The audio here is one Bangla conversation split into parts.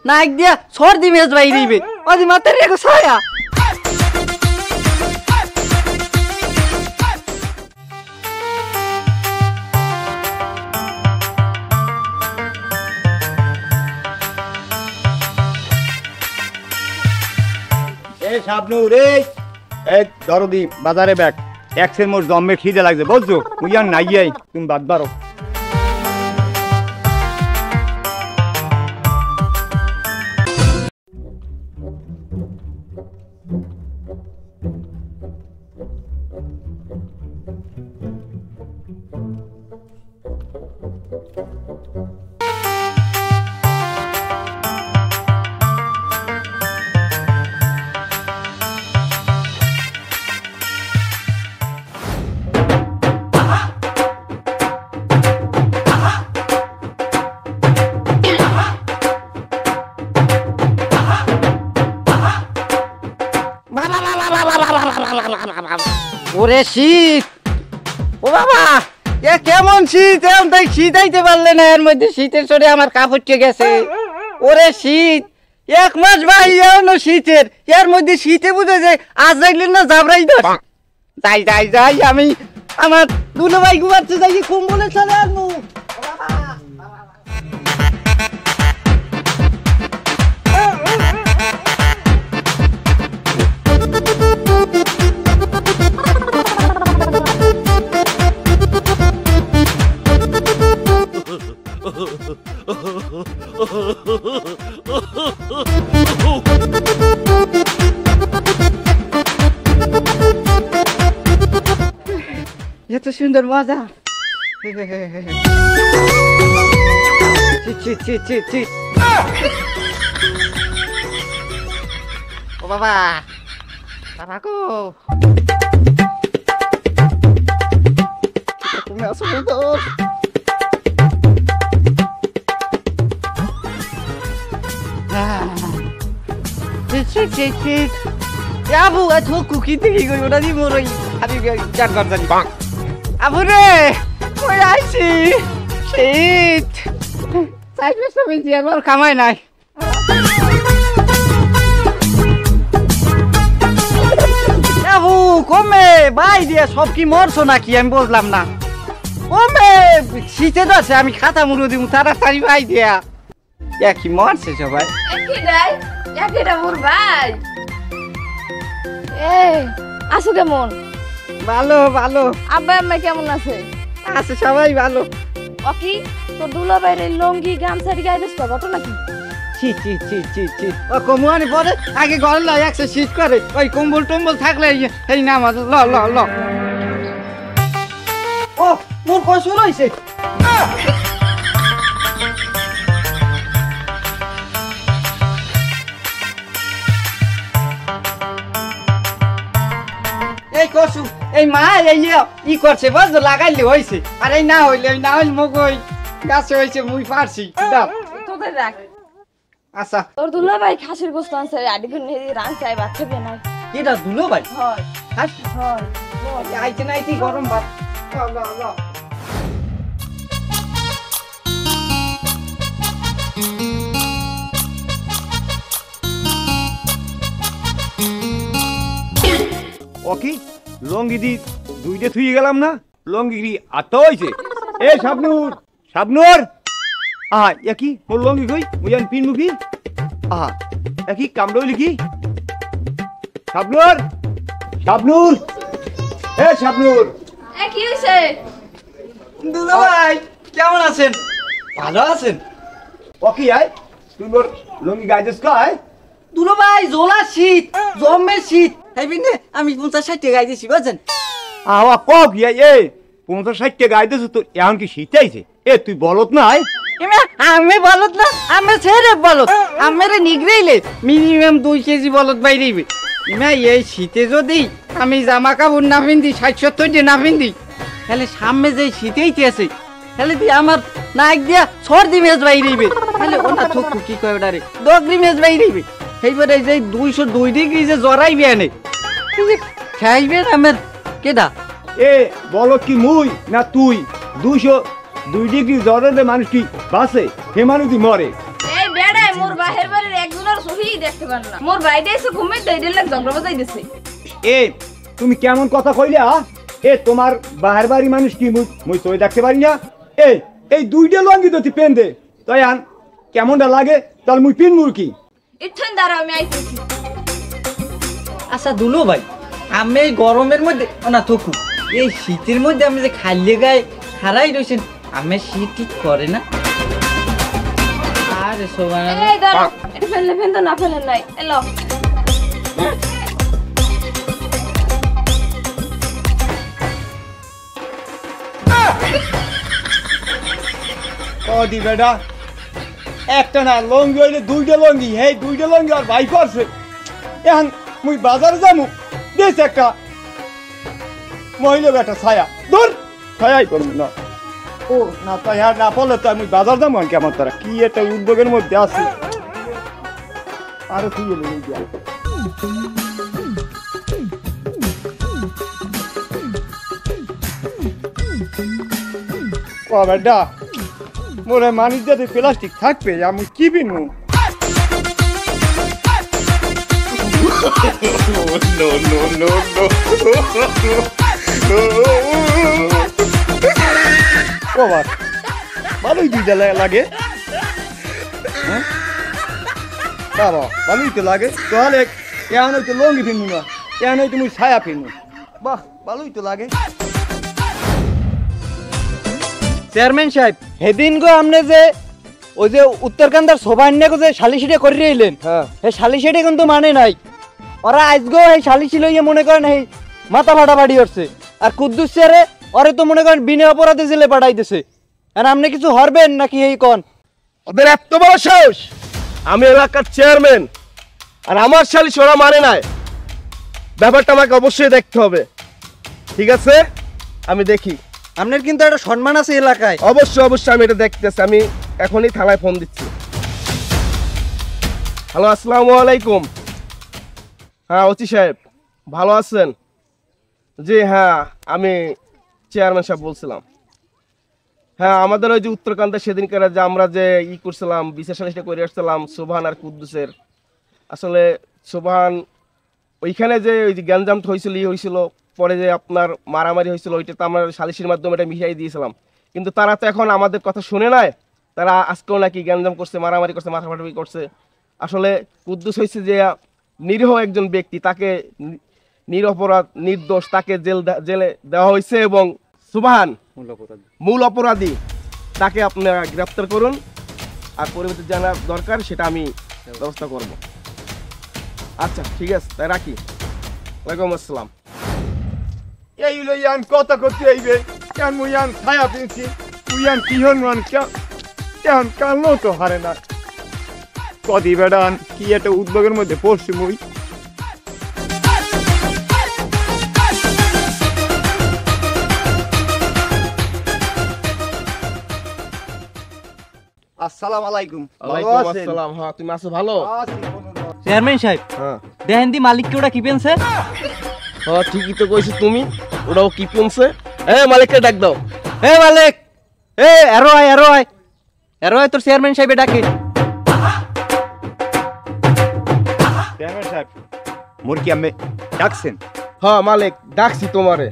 নাক দিয়া সর্দি মেজ বাইরিবে ওদি মাথার রেখো ছায়া শাবনূর এই দরদি বাজারে ব্যাগ একশের মোট জম্মে খিদে লাগছে বুঝছো তুই আর নাই যাই তুমি বাদ বারো ওরে শীত ও বাবা এ কেমন শীত এখন তাই শীত আইতে পারলে না এর মধ্যে শীতের চড়ে আমার কাপড় গেছে ওরে শীত 1 মাস ভাই এখনো শীতের এর মধ্যে শীতে বুঝে যে আজ রাইলেন না জাবরাই দোষ যাই যাই যাই আমি আমার দুলো ভাই ঘুমাচ্ছে যাই কম্বলে চলে আসবো এত সুন্দর মজা ও বাবা বাবা গো তুমি আসো তো আবু এত কুকি দেখি গই ওটা দি মোরই আমি জান কর জানি আবু রে কই আইছি শীত সাইকেল সবে দি আমার কামাই নাই আবু কমে ভাই দিয়া সব কি মরছো নাকি আমি বুঝলাম না কমে শীতে দছে আমি খাতা মুড়ো দিমু তাড়াতাড়ি ভাই দিয়া কি মরছে সবাই এটা মোর ভাই আসো কেমন ভালো ভালো আব্বা আম্মা কেমন আছে আছে সবাই ভালো ওকি তোর দুলা ভাইয়ের লঙ্গি গামছাড়ি গাইছিস ঘটনা কি ছি ছি ছি ছি ছি ও কমুয়ানি পরে আগে ঘরে লাই একসে শীত করে ওই কম্বল টম্বল থাকলে এই নাম ল ল ল ও মোর কষ্ট রইছে এই কসু এই মা এই ই করছে বস লাগাইলে হইছে আর এই না হইলে না হইল মগই গাছে হইছে মুই পারছি দাও তোদের রাখ আচ্ছা তোর দুলা ভাই খাসির গোশত আনছে আডিগুন নেই রান চাই ভাত খাবে না কিটা দুলো ভাই হয় খাস হয় আইতে না আইতে গরম ভাত ল ল ওকি লঙ্গি দি দুইটা থুই গেলাম না লঙ্গি আত হইছে এ শাবনূর শাবনূর আহা একই মোর লঙ্গি কই মুই পিন মুখি আহা একই কামড়ই লিখি শাবনূর শাবনূর এ শাবনূর এ কি হইছে দুলো ভাই কেমন আছেন ভালো আছেন ওকি আয় তুই মোর লঙ্গি গাইছিস কাই দুলো ভাই জোলা শীত জম্মের শীত তাইবিনে আমি 50-60 টাকা গাইতেছি বুঝছেন আওয়া ক কি এ 50-60 টাকা গাইতেছ তো এখন কি শীত আইছে এ তুই বলত না আয় আমি বলত না আমি ছেড়ে বলত আমারে নিগড়াইলে মিনিমাম 2 কেজি বলত বাইরেইবে না এই শীতে যদি আমি জামা কাপড় না পিন্দি 60-70 না পিন্দি তাহলে সামনে যে শীতেইতে আছে তাহলে দি আমার নাক দিয়া সর্দি মেজ বাইরেইবে তাহলে ওনা থুকু কি কয় ওটারে দগরি মেজ বাইরেইবে এইবারে যে 202 ডিগ্রি যে জরাইবে আনে খাইবে আমার কেডা এ বলত কি মুই না তুই 202 ডিগ্রি জ্বরে মানুষ কি বাঁচে, সে মানুষই মরে। এই বেড়াই মোর বাহির বাড়ির একজনের সহি দেখতে পার না, মোর বাইরে এসে ঘুমে দেইদের লাগ ঝগড়া বাজাই দিছে। এ তুমি কেমন কথা কইলে? এ তোমার বাহির বাড়ি মানুষ কি মুই তোই দেখতে পারি না? এই 2টা লঙ্গি যদি পেন দে তাই আন কেমনটা লাগে, তাহলে মুই পিন মুরকি ইঠন দাঁড়াও আমি আইতেছি। আচ্ছা দুলো ভাই, আমি এই গরমের মধ্যে না থকু, এই শীতের মধ্যে আমি যে খাইলে গায়ে হারাই রয়েছেন, আমি শীত ঠিক করে না। আরে সোবান এই দাঁড়াও, এটা ফেললে ফেন তো না ফেলেন নাই, এলো দি বেটা একটা না লঙ্গি হইলে 2টা লঙ্গি, হে 2টা লঙ্গি আর ভাই করছে। এখন মুই বাজারে যামু, দেশ একটা মহিলা বেটা ছায়া দূর ছায়াই করবো না। ও না তাই আর না পড়লে তো আমি বাজার যাবো কেমন তারা কি একটা উদ্যোগের মধ্যে আছে। আরো তুই এলে দিয়া ও বেটা মোরে মানিস যদি প্লাস্টিক থাকবে আমি কি বিনু? ভালোই 2টা লাগে, বাবা ভালোই তো লাগে। তাহলে এখন হয়তো লঙ্গি ফিরবো না, এখন হয়তো মুই ছায়া ফিরবো। বাহ ভালোই তো লাগে। চেয়ারম্যান সাহেব, সেদিন গো আপনি যে ওই যে উত্তরকান্দার সোবান্যা গো যে শালিশিটা করে রইলেন, সেই শালিশিটা কিন্তু মানে নাই। ওরা আজগো এই শালিশি লইয়া মনে করেন এই মাথা ফাটাফাটি করছে, আর কুদ্দুস স্যারে ওরে তো মনে করেন বিনা অপরাধে জেলে পাঠাইতেছে। আর আপনি কিছু হরবেন নাকি এই কন? ওদের এত বড় সাহস! আমি এলাকার চেয়ারম্যান, আর আমার শালিশ ওরা মানে নাই। ব্যাপারটা আমাকে অবশ্যই দেখতে হবে। ঠিক আছে, আমি দেখি। আপনার কিন্তু একটা সম্মান আছে এলাকায়। অবশ্যই আমি এটা দেখতেছি। আমি এখনই থানায় ফোন দিচ্ছি। হ্যালো, আসসালামু আলাইকুম। হ্যাঁ ওসি সাহেব, ভালো আছেন? জি হ্যাঁ, আমি চেয়ারম্যান সাহেব বলছিলাম। হ্যাঁ, আমাদের ওই যে উত্তরকান্তে সেদিনকার যে আমরা যে করছিলাম, বিচার সালিশটা করে আসছিলাম সোবহান আর কুদ্দুসের। আসলে সোবহান ওইখানে যে ওই যে গ্যাঞ্জামটা হয়েছিল, পরে যে আপনার মারামারি হয়েছিল, ওইটা তো আমরা সালিশির মাধ্যমে এটা মিশাই দিয়েছিলাম। কিন্তু তারা তো এখন আমাদের কথা শুনে নাই। তারা আজকেও নাকি গ্যাঞ্জাম করছে, মারামারি করছে, মাথা ফাটাফাটি করছে। আসলে কুদ্দুস হয়েছে যে নিরীহ একজন ব্যক্তি, তাকে নিরপরাধ নির্দোষ তাকে জেলে দেওয়া হয়েছে, এবং সোবহান মূল অপরাধী, তাকে আপনারা গ্রেপ্তার করুন। আর পরিবর্তে জানা দরকার সেটা আমি ব্যবস্থা করব। আচ্ছা ঠিক আছে, তাই রাখি। ওয়ালাইকুম আসসালাম। এই লইয়ান কথা করতে হইবে, কেন মুইয়ান ছায়া পেয়েছি, মুইয়ান কি হন কেন কানলো তো হারে না। কদি বেড়ান কি একটা উদ্যোগের মধ্যে পড়ছি মুই। আসসালামু আলাইকুম। ওয়ালাইকুম আসসালাম। হ্যাঁ, তুমি আছো ভালো? চেয়ারম্যান সাহেব, হ্যাঁ দেখেন দি মালিককে ওটা কি পেনছে? হ্যাঁ ঠিকই তো কইছো তুমি, ওরাও কি পেনছে। মালিককে ডাক দাও। মালিক, এরো আয় তোর চেয়ারম্যান সাহেব ডাকে। চেয়ারম্যান সাহেব, মোর কি আমি ডাকছেন? হ্যাঁ মালিক, ডাকছি তোমারে।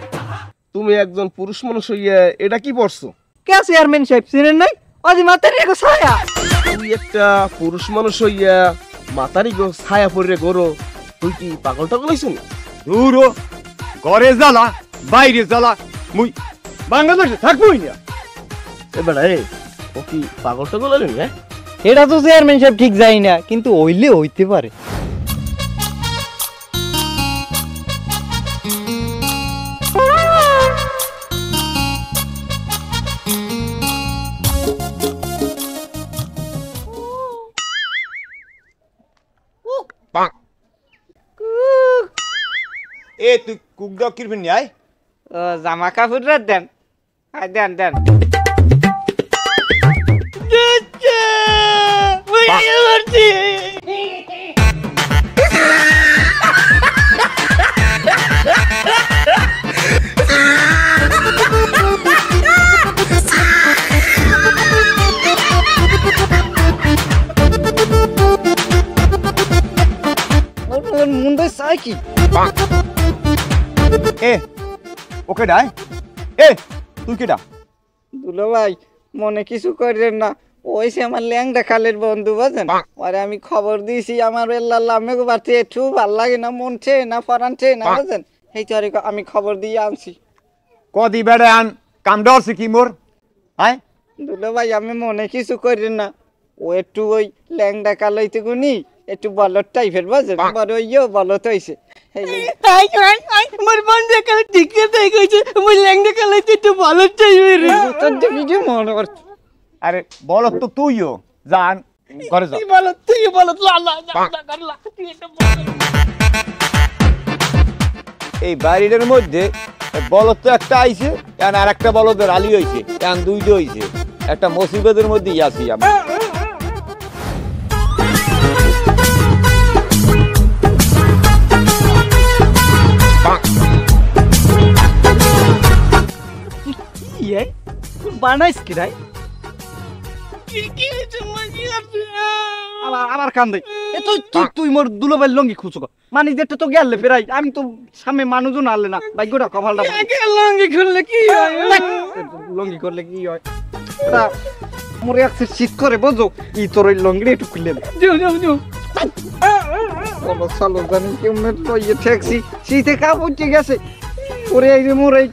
তুমি একজন পুরুষ মানুষ হইয়া এটা কি পড়ছো? কে চেয়ারম্যান সাহেব চিনেন নাই? ওই মাথার রেখো ছায়া। তুই একটা পুরুষ মানুষ হইয়া মাতারি গো ছায়া পড়ে গরো, তুই কি পাগল টাগল হইছ? দূর ঘরে জ্বালা বাইরে জ্বালা, মুই বাংলাদেশে থাকবোই না। এবার ও কি পাগল টাগল হইল? হ্যাঁ, এটা তো চেয়ারম্যান সাহেব ঠিক যাই না, কিন্তু হইলে হইতে পারে। তুই কুক ডগ কিনবি নি? আয় জামা কাপড় দেন, দেন। কি এ ওকে ডাই এ তুই কেডা দুলো ভাই মনে কিছু করেন না, ওই সে আমার ল্যাংটা খালের বন্ধু বুঝেন, আরে আমি খবর দিয়েছি আমার লামে বাড়তে একটু ভাল লাগে না, মনছে না পরানছে না বুঝেন, এই তো আমি খবর দিয়ে আনছি। কদি বেড়ে আন কাম ডরছে কি মোর হাই দুলো ভাই আমি মনে কিছু করেন না, ও একটু ওই ল্যাংটা কালাইতে গুনি একটু বলত টাইপের বুঝেন, বড় ইয়েও বলত হয়েছে। আমার বন্ধু কাল ঠিক আছে কইছে মই ল্যাংড়া কালাইতে একটু ভালো টাইপের তোর যে ভিডিও মনে করছে আরে বল তো তুইও জান করে যা বলো তুই বলো লা করলা এই বাড়িটার মধ্যে বলদ তো একটা আইছে আর একটা বলদের আলি হয়েছে এখন দুইটা হয়েছে, একটা মুসিবতের মধ্যেই আছি আমি। ইয়ে বানাইস কি রাই আমার কান দেই তুই তুই তুই মোর দুলোবাই লঙ্গি খুঁজো মানে যেটা তো গেলে ফেরাই আমি তো সামনে মানুষজন আনলে না ভাগ্যটা কপালটা লঙ্গি খুললে কি হয় লঙ্গি করলে কি হয় মোর একসে শীত করে বোঝো ই তোর ওই লঙ্গিটা একটু খুললে যাও যাও যাও চলো চলো জানি কেমন ইয়ে ট্যাক্সি শীতে কাপড় গেছে ওরে এই যে মোর এই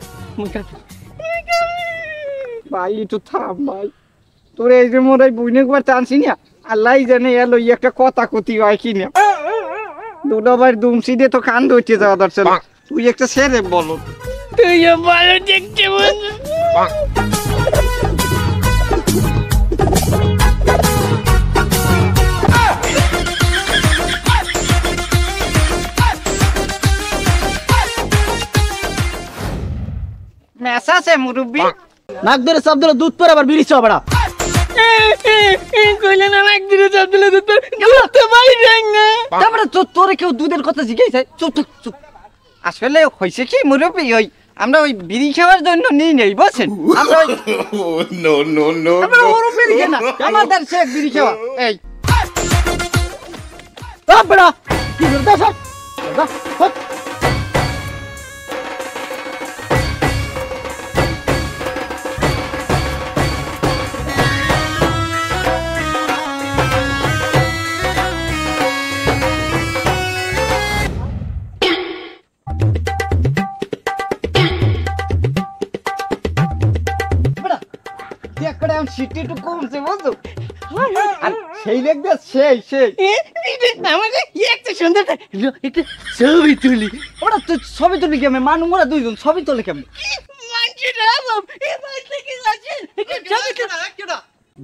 ভাই একটু থাম ভাই, তোর এই যে মোর এই বইনে একবার টানছি না আল্লাহ জানে এলো একটা কথা কতি হয় কি না দুটোবার দুমসি দিয়ে তো কান ধরতে যাওয়া দরকার, তুই একটা সেরে বলো তুই ভালো দেখতে বন্ধু মেসা সে মুরব্বি নাক ধরে সব ধরে দুধ পরে আবার বিড়ি চাবড়া কইলে না নাক ধরে সব ধরে দুধ পরে তো ভাই যাই না তারপরে তোরে কেউ দুধের কথা জিজ্ঞাসা চুপ চুপ চুপ, আসলে হয়েছে কি মুরব্বি ওই আমরা ওই বিড়ি খাওয়ার জন্য নিয়ে নেই বলছেন আমরা ওই no, no, no, আমরা ওরম বিড়ি খাই না, আমাদের সে বিড়ি খাওয়া এই বড়া কি করতে সব করে আমি সিটি একটু কমছে বুঝছো, আর সেই দেখবে সেই আমাকে একটা সুন্দর একটা ছবি তুলি ওরা তো ছবি তুলি কেমন মানুষ ওরা দুইজন ছবি তোলে কেমন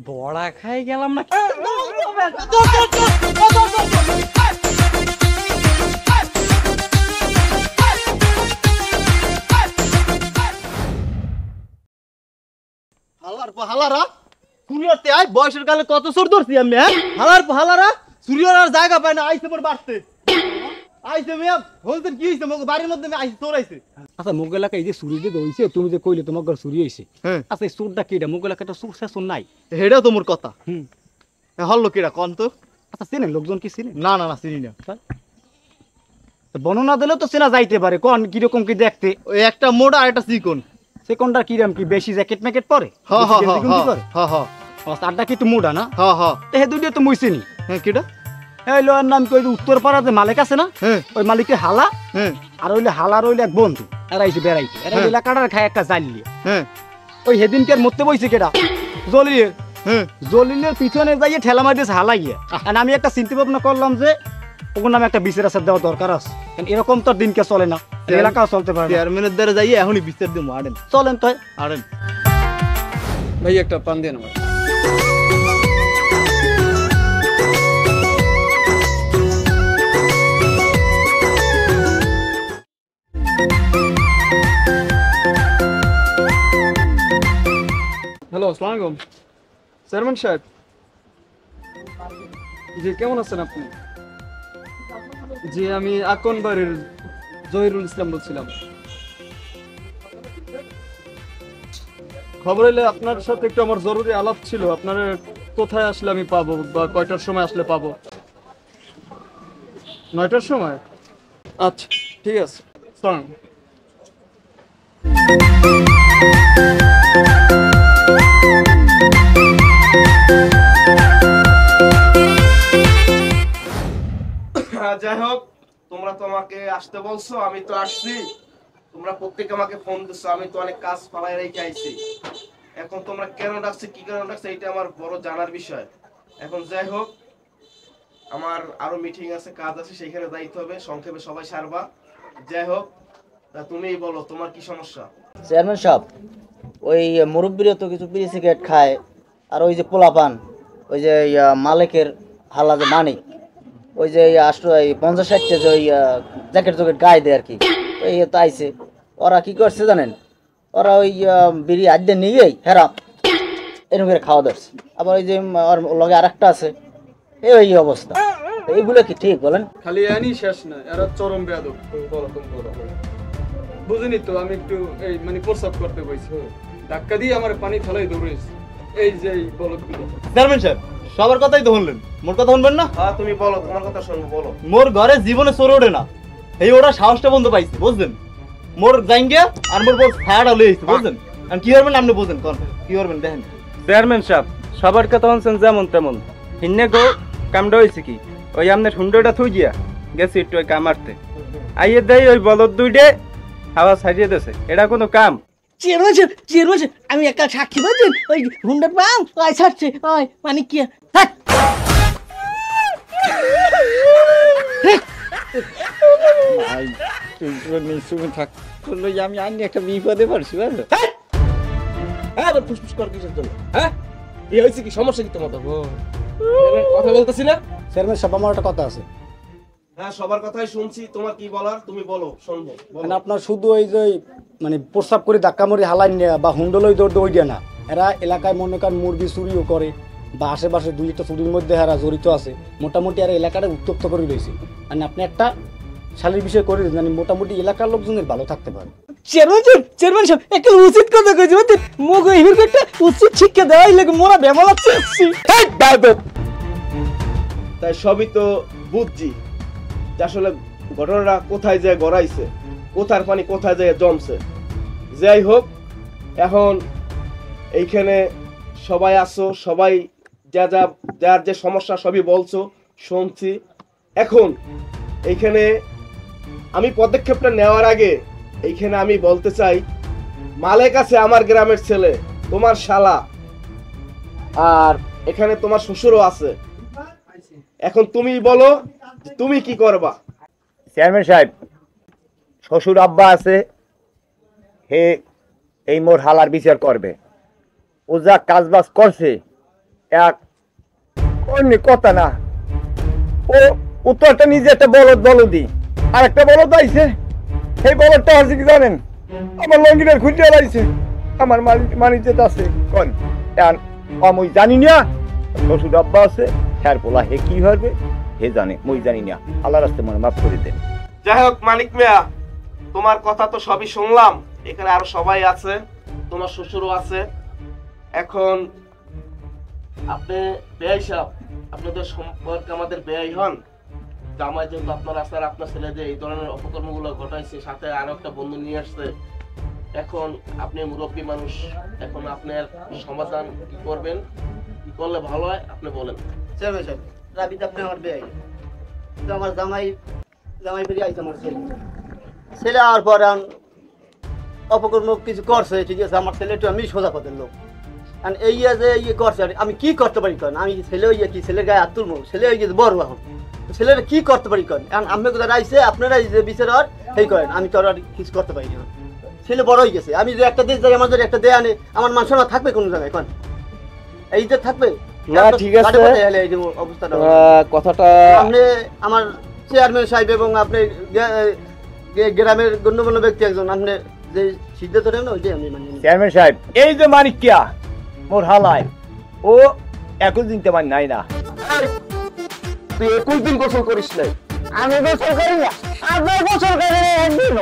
বড়া খাই গেলাম না হালারা কুড়িয়াতে আয় বয়সের কালে কত চোর ধরছি আমি হালারা সূর্যর আর জায়গা পায় না আইসে পর বাড়তে আইসে মেয়া বলতেন কি হইছে মগ বাড়ির মধ্যে আইসে চোর আইছে আচ্ছা মুগ এলাকায় যে চুরি যে হইছে তুমি যে কইলে তোমার ঘর চুরি হইছে আচ্ছা এই চোরটা কিডা মুগ এলাকাটা চোর শেষন নাই হেডাও তো মোর কথা হল্লো কিডা কোন তো আচ্ছা চিনেন লোকজন কি চিনেন না না না চিনি না বর্ণনা দিলেও তো চেনা যাইতে পারে কোন কিরকম কি দেখতে ওই একটা মোড়া আর একটা চিকন সেকন্ডার কিরম কি বেশি জ্যাকেট ম্যাকেট পরে আড্ডা কি একটু মুডা না হে দুইটা তো মুইছিনি হ্যাঁ কিটা এই লোয়ার নাম কই উত্তর পাড়া যে মালিক আছে না ওই মালিকে হালা আর ওইলে হালার ওইলে এক বন্ধু এরাইছে বেড়াইছে এরা এলাকাটার খায় একটা জালিয়ে ওই হেদিনকার মধ্যে বইছে কেডা জলিলের জলিলের পিছনে যাইয়ে ঠেলা মার দিয়েছে হালাইয়ে আর আমি একটা চিন্তা ভাবনা করলাম যে ওর নামে একটা বিচার আছে দেওয়া দরকার আছে এরকম তো দিনকে চলে না এলাকাও চলতে পারে চেয়ারম্যানের দ্বারা যাই এখনই বিচার দিব আড়েন চলেন তো আড়েন ভাই একটা পান দেন আমার হ্যালো আসসালামু আলাইকুম চেয়ারম্যান সাহেব জি কেমন আছেন আপনি জি আমি আকনবাড়ির জহিরুল ইসলাম বলছিলাম খবর হলে আপনার সাথে একটু আমার জরুরি আলাপ ছিল আপনার কোথায় আসলে আমি পাবো বা কয়টার সময় আসলে পাবো 9টার সময় আচ্ছা ঠিক আছে চলেন। যাই হোক, তোমরা তো আমাকে আসতে বলছো, আমি তো আসছি। তোমরা প্রত্যেকে আমাকে ফোন দিচ্ছ, আমি তো অনেক কাজ ফালাই রেখে আইছি। এখন তোমরা কেন ডাকছো, কি কারণে ডাকছো, এটা আমার বড় জানার বিষয়। এখন যাই হোক, আমার আরো মিটিং আছে, কাজ আছে, সেইখানে যাইতে হবে। সংক্ষেপে সবাই সারবা। যাই হোক, তা তুমিই বলো তোমার কি সমস্যা। চেয়ারম্যান সাহেব, ওই মুরব্বীরা তো কিছু বিড়ি সিগারেট খায়, আর ওই যে পোলাপান, ওই যে মালিকের হাল্লা যে মানিক, ওই যে 50-60 যে ওই জ্যাকেট জ্যাকেট গায়ে দেয় আর কি, এই তো আইছে। ওরা কি করছে জানেন, ওরা ওই বিড়ি আড্ডে নিয়েই হেরা এরকম করে খাওয়া দাচ্ছে। আবার ওই যে ওর লগে আর একটা আছে, এই অবস্থা। এইগুলো কি ঠিক বলেন? খালি আনি শেষ না, এরা চরম বেয়াদব। বুঝিনি তো, আমি একটু এই মানে প্রস্রাব করতে বইছি, ধাক্কা দিয়ে আমার পানি ফেলাই দৌড়েছি। এই যে বলদগুলো। চেয়ারম্যান সাহেব, সবার কথাই তো শুনলেন, মোর কথা শুনবেন না? হ্যাঁ তুমি বলো, তোমার কথা শুনবো, বলো। মোর ঘরে জীবনে চোর ওঠে না, এই ওরা সাহসটা বন্ধ পাইছে, বুঝলেন? মোর জাইঙ্গা আর মোর বল ফায়ার লই আইছে, বুঝলেন? আর কি করবেন আপনি বুঝেন, কোন কি করবেন দেখেন। চেয়ারম্যান সাহেব, সবার কথা শুনছেন যেমন তেমন, হিন্নে গো কামটা হয়েছে কি, ওই আপনার হুন্ডটা থুই গিয়া গেছি একটু ওই কামারতে, আইয়ে দেয় ওই বলদ দুইটে হাওয়া ছাড়িয়ে দিয়েছে। এটা কোনো কাম? চেয়ারম্যান সাহেব, আমি একটা সাক্ষী বলছেন, ওই হুন্ডার পাম ওই ছাড়ছে, ওই মানে কি থাক, আমি আনি একটা বিপদে পারছি, বুঝলো? হ্যাঁ, ফুসফুস কর কিসের জন্য? হ্যাঁ, এই হয়েছে কি, সমস্যা কি তোমার? কথা বলতেছি না? চেয়ারম্যান সাহেব, আমার একটা কথা আছে। হ্যাঁ, সবার কথাই শুনছি, তোমার কি বলার তুমি বলো, শুনবো। মানে আপনার শুধু ওই যে মানে প্রস্রাব করে ধাক্কা মরি হালাই নেয়া বা হুন্ডলই দৌড় ওই দেয় না, এরা এলাকায় মনে করেন মুরগি চুরিও করে বা আশেপাশে 2-1টা চুরির মধ্যে এরা জড়িত আছে। মোটামুটি আর এলাকাটা উত্তপ্ত করে রয়েছে। মানে আপনি একটা শালীর বিষয় করে দিন, মানে মোটামুটি এলাকার লোকজনের ভালো থাকতে পারে। চেয়ারম্যান সাহেব একটা উচিত কথা কইছি, মানে মুখ এইভাবে একটা উচিত শিক্ষা দেওয়াই লাগে, মোরা বেমাল আছে। তাই সবই তো বুঝছি যে আসলে ঘটনাটা কোথায় যায় গড়াইছে, কোথার পানি কোথায় যায় জমছে। যাই হোক, এখন এইখানে সবাই আছো, সবাই যার যে সমস্যা সবই বলছো, শুনছি। এখন এইখানে আমি পদক্ষেপটা নেওয়ার আগে এইখানে আমি বলতে চাই, মালেক আছে আমার গ্রামের ছেলে, তোমার শালা, আর এখানে তোমার শ্বশুরও আছে। এখন তুমি বলো তুমি কি করবা। চেয়ারম্যান সাহেব, শ্বশুর আব্বা আছে, হে এই মোর হালার বিচার করবে। ও যা কাজবাজ করছে, এক অন্য কথা না, ও তো একটা নিজে একটা বলদি, আর একটা বলদ আইছে। সেই বলদটা আছে কি জানেন, আমার লঙ্গিনের খুঁজে লাইছে, আমার মানিতে আছে কোন আমি জানি না। শ্বশুর আব্বা আছে, হ্যার পোলা হে কি হবে হে জানে, মই জানি না। আল্লাহ রাস্তে মনে মাফ করে দেন। যাই হোক মানিক মিয়া, তোমার কথা তো সবই শুনলাম, এখানে আরো সবাই আছে, তোমার শ্বশুরও আছে। এখন আপনি বেয়াই সাহেব, আপনাদের সম্পর্কে আমাদের বেয়াই হন, জামাই যেহেতু আপনার আছে, আর আপনার ছেলে যে এই ধরনের অপকর্মগুলো ঘটাইছে, সাথে আরো একটা বন্ধু নিয়ে আসছে। এখন আপনি মুরব্বী মানুষ, এখন আপনার সমাধান কি করবেন, কি করলে ভালো হয় আপনি বলেন। চেয়ারম্যান সাহেব, রাবিত আপনি আমার বেয়াই, কিন্তু আমার জামাই বেরিয়ে আইছে, আমার ছেলে আর পর অপকর্ম কিছু করছে, ঠিক আছে। আমার ছেলে একটু আমি সোজা পথের লোক, এই যে ইয়ে করছে, আমি কি করতে পারি করেন? আমি ছেলে ইয়ে কি ছেলের গায়ে হাত তুলবো? ছেলে ওই বড় এখন ছেলেরা কি করতে পারি করেন? কারণ আমি কোথায় আইসে আপনারা এই যে বিচার আর এই করেন, আমি তো আর কিছু করতে পারি না। ছেলে বড় হয়ে গেছে, আমি যে একটা দেশ যাই, আমার যদি একটা দেয় আনে, আমার মান সম্মান থাকবে কোন জায়গায়? এখন এই যে থাকবে না, ঠিক আছে, অবস্থাটা কথাটা আপনি আমার চেয়ারম্যান সাহেব এবং আপনি গ্রামের গণ্যমান্য ব্যক্তি একজন, আপনি যে সিদ্ধান্ত নেন ওইটাই আমি মানি। চেয়ারম্যান সাহেব, এই যে মানিকিয়া মোর হালায়, ও 21 দিন তেমন নাই না। তুই 21 দিন গোসল করিস নাই? আমি গোসল করি না, আপনার গোসল করে একদিন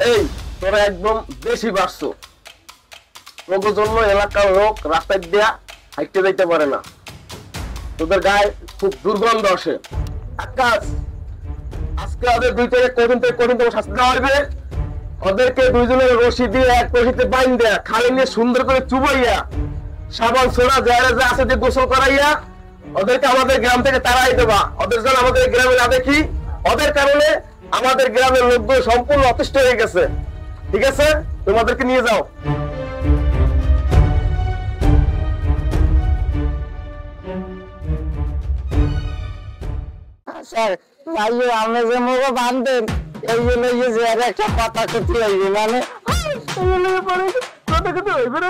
এই তোরা একদম বেশি বাড়ছো, তোর জন্য এলাকার লোক রাস্তায় দেয়া হাইটে যাইতে পারে না। তোদের গায়ে খুব দুর্গন্ধ আসে। আকাশ, আজকে ওদের দুইটাকে কঠিন থেকে কঠিনতম শাস্তি দেওয়া হবে। ওদেরকে দুইজনের রশি দিয়ে এক রশিতে বাইন্ধে খালি নিয়ে সুন্দর করে চুবাইয়া সাবান সোনা যারা যা আছে যে গোসল করাইয়া ওদেরকে আমাদের গ্রাম থেকে তাড়াই দেবা। ওদের যেন আমাদের গ্রামে না দেখি। ওদের কারণে আমাদের গ্রামের লোকগুলো সম্পূর্ণ অতিষ্ঠ হয়ে গেছে। ঠিক আছে, তোমাদেরকে নিয়ে যাও। স্যার ভাইও আপনি যে মুখে বাঁধবেন এই জন্য যে একটা কথা করতে লাগবে মানে কথা কথা হইবে না